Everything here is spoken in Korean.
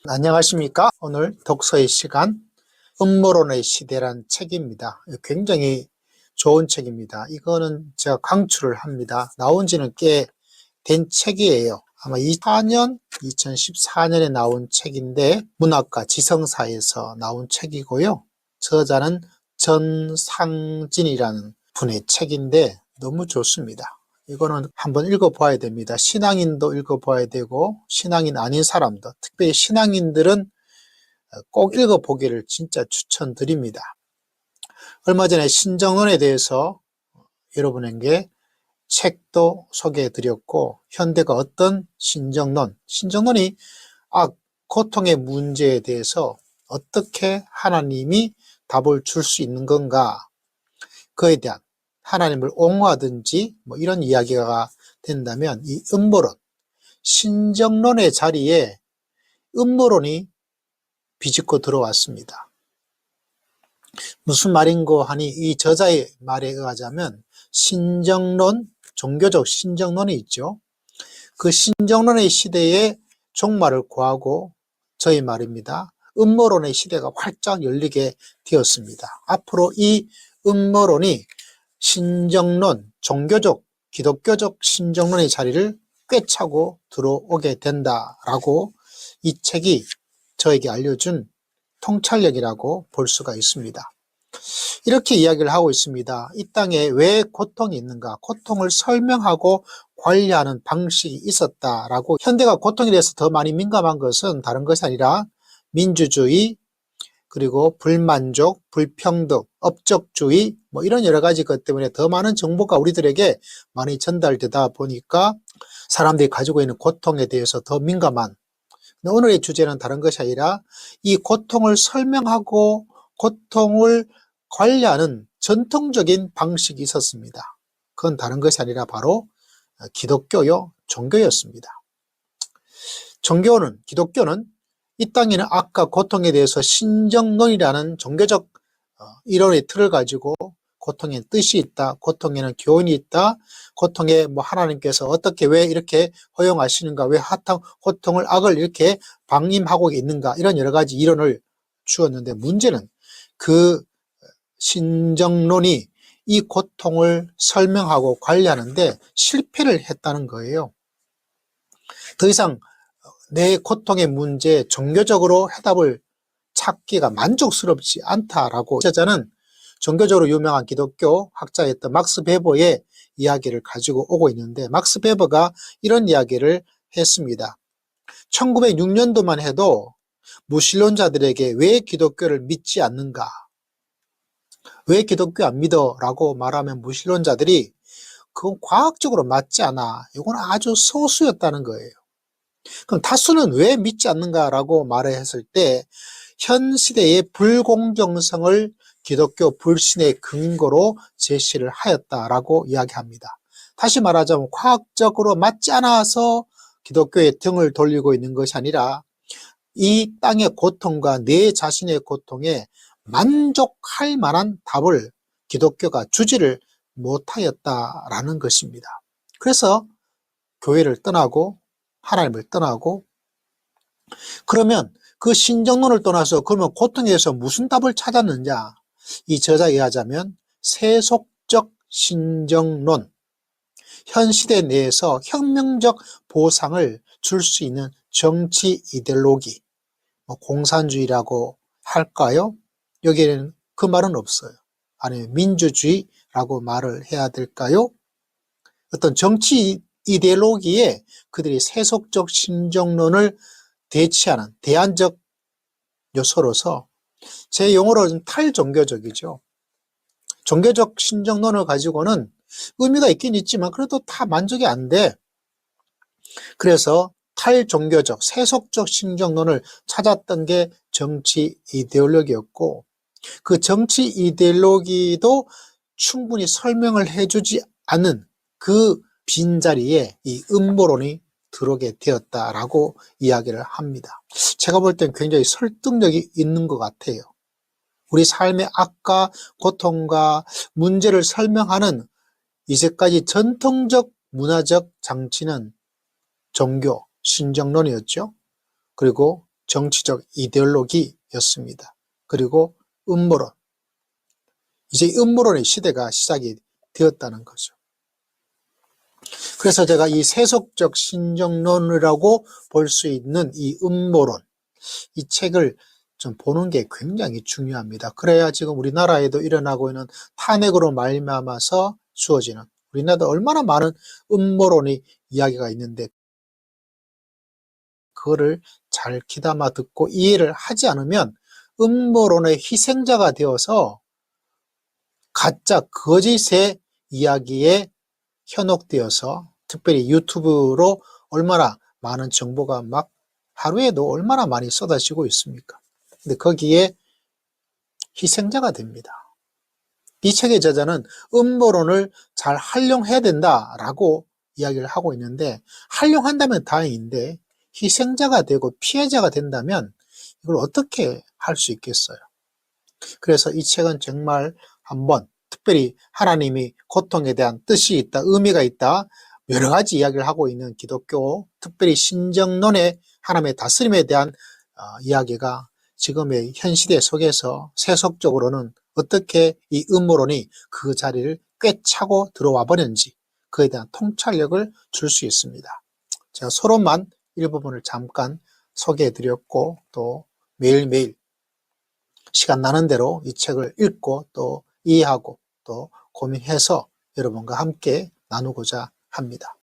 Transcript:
안녕하십니까? 오늘 독서의 시간, 음모론의 시대란 책입니다. 굉장히 좋은 책입니다. 이거는 제가 강추를 합니다. 나온 지는 꽤 된 책이에요. 아마 2014년에 나온 책인데 문학과 지성사에서 나온 책이고요. 저자는 전상진이라는 분의 책인데 너무 좋습니다. 이거는 한번 읽어봐야 됩니다. 신앙인도 읽어봐야 되고 신앙인 아닌 사람도, 특별히 신앙인들은 꼭 읽어보기를 진짜 추천드립니다. 얼마 전에 신정론에 대해서 여러분에게 책도 소개해드렸고, 현대가 어떤 신정론이 고통의 문제에 대해서 어떻게 하나님이 답을 줄 수 있는 건가, 그에 대한 하나님을 옹호하든지 이런 이야기가 된다면, 이 음모론, 신정론의 자리에 음모론이 비집고 들어왔습니다. 무슨 말인고 하니, 이 저자의 말에 의하자면 신정론, 종교적 신정론이 있죠. 그 신정론의 시대에 종말을 구하고, 저희 말입니다, 음모론의 시대가 활짝 열리게 되었습니다. 앞으로 이 음모론이 신정론, 종교적, 기독교적 신정론의 자리를 꿰차고 들어오게 된다라고 이 책이 저에게 알려준 통찰력이라고 볼 수가 있습니다. 이렇게 이야기를 하고 있습니다. 이 땅에 왜 고통이 있는가? 고통을 설명하고 관리하는 방식이 있었다라고. 현대가 고통에 대해서 더 많이 민감한 것은 다른 것이 아니라 민주주의, 그리고 불만족, 불평등, 업적주의 이런 여러 가지 것 때문에 더 많은 정보가 우리들에게 많이 전달되다 보니까 사람들이 가지고 있는 고통에 대해서 더 민감한, 오늘의 주제는 다른 것이 아니라 이 고통을 설명하고 고통을 관리하는 전통적인 방식이 있었습니다. 그건 다른 것이 아니라 바로 종교였습니다. 기독교는 이 땅에는 아까 고통에 대해서 신정론이라는 종교적 이론의 틀을 가지고 고통에는 뜻이 있다, 고통에는 교훈이 있다, 고통에 하나님께서 어떻게 왜 이렇게 허용하시는가, 왜 고통을 악을 이렇게 방임하고 있는가, 이런 여러 가지 이론을 주었는데, 문제는 그 신정론이 이 고통을 설명하고 관리하는데 실패를 했다는 거예요. 더 이상 내 고통의 문제에 종교적으로 해답을 찾기가 만족스럽지 않다라고. 저자는 종교적으로 유명한 기독교 학자였던 막스 베버의 이야기를 가지고 오고 있는데, 막스 베버가 이런 이야기를 했습니다. 1906년도만 해도 무신론자들에게 왜 기독교를 믿지 않는가, 왜 기독교 안 믿어? 라고 말하면 무신론자들이 그건 과학적으로 맞지 않아, 이건 아주 소수였다는 거예요. 그럼 다수는 왜 믿지 않는가라고 말을 했을 때, 현 시대의 불공정성을 기독교 불신의 근거로 제시를 하였다라고 이야기합니다. 다시 말하자면 과학적으로 맞지 않아서 기독교에 등을 돌리고 있는 것이 아니라 이 땅의 고통과 내 자신의 고통에 만족할 만한 답을 기독교가 주지를 못하였다라는 것입니다. 그래서 교회를 떠나고 하나님을 떠나고, 그러면 그 신정론을 떠나서 그러면 고통에 대해서 무슨 답을 찾았느냐? 이 저자에 의하자면 세속적 신정론, 현 시대 내에서 혁명적 보상을 줄 수 있는 정치 이데올로기, 공산주의라고 할까요? 여기에는 그 말은 없어요. 아니면 민주주의라고 말을 해야 될까요? 어떤 정치 이데올로기에 그들이 세속적 신정론을 대치하는 대안적 요소로서, 제 용어로는 탈종교적이죠. 종교적 신정론을 가지고는 의미가 있긴 있지만 그래도 다 만족이 안 돼. 그래서 탈종교적, 세속적 신정론을 찾았던 게 정치 이데올로기였고, 그 정치 이데올로기도 충분히 설명을 해주지 않는 그 빈자리에 이 음모론이 들어오게 되었다라고 이야기를 합니다. 제가 볼 땐 굉장히 설득력이 있는 것 같아요. 우리 삶의 악과 고통과 문제를 설명하는 이제까지 전통적 문화적 장치는 종교, 신정론이었죠. 그리고 정치적 이데올로기였습니다. 그리고 음모론. 이제 음모론의 시대가 시작이 되었다는 거죠. 그래서 제가 이 세속적 신정론이라고 볼 수 있는 이 음모론, 이 책을 좀 보는 게 굉장히 중요합니다. 그래야 지금 우리나라에도 일어나고 있는 탄핵으로 말미암아서 주어지는, 우리나라도 얼마나 많은 음모론이 이야기가 있는데 그거를 잘 귀담아 듣고 이해를 하지 않으면 음모론의 희생자가 되어서 가짜 거짓의 이야기에 현혹되어서, 특별히 유튜브로 얼마나 많은 정보가 막 하루에도 얼마나 많이 쏟아지고 있습니까? 근데 거기에 희생자가 됩니다. 이 책의 저자는 음모론을 잘 활용해야 된다라고 이야기를 하고 있는데, 활용한다면 다행인데 희생자가 되고 피해자가 된다면 이걸 어떻게 할 수 있겠어요? 그래서 이 책은 정말 한번, 특별히 하나님이 고통에 대한 뜻이 있다, 의미가 있다, 여러 가지 이야기를 하고 있는 기독교, 특별히 신정론의 하나님의 다스림에 대한 이야기가 지금의 현 시대 속에서 세속적으로는 어떻게 이 음모론이 그 자리를 꿰차고 들어와 버렸는지, 그에 대한 통찰력을 줄 수 있습니다. 제가 서론만 일부분을 잠깐 소개해 드렸고, 또 매일매일 시간 나는 대로 이 책을 읽고 또 이해하고 또 고민해서 여러분과 함께 나누고자 합니다.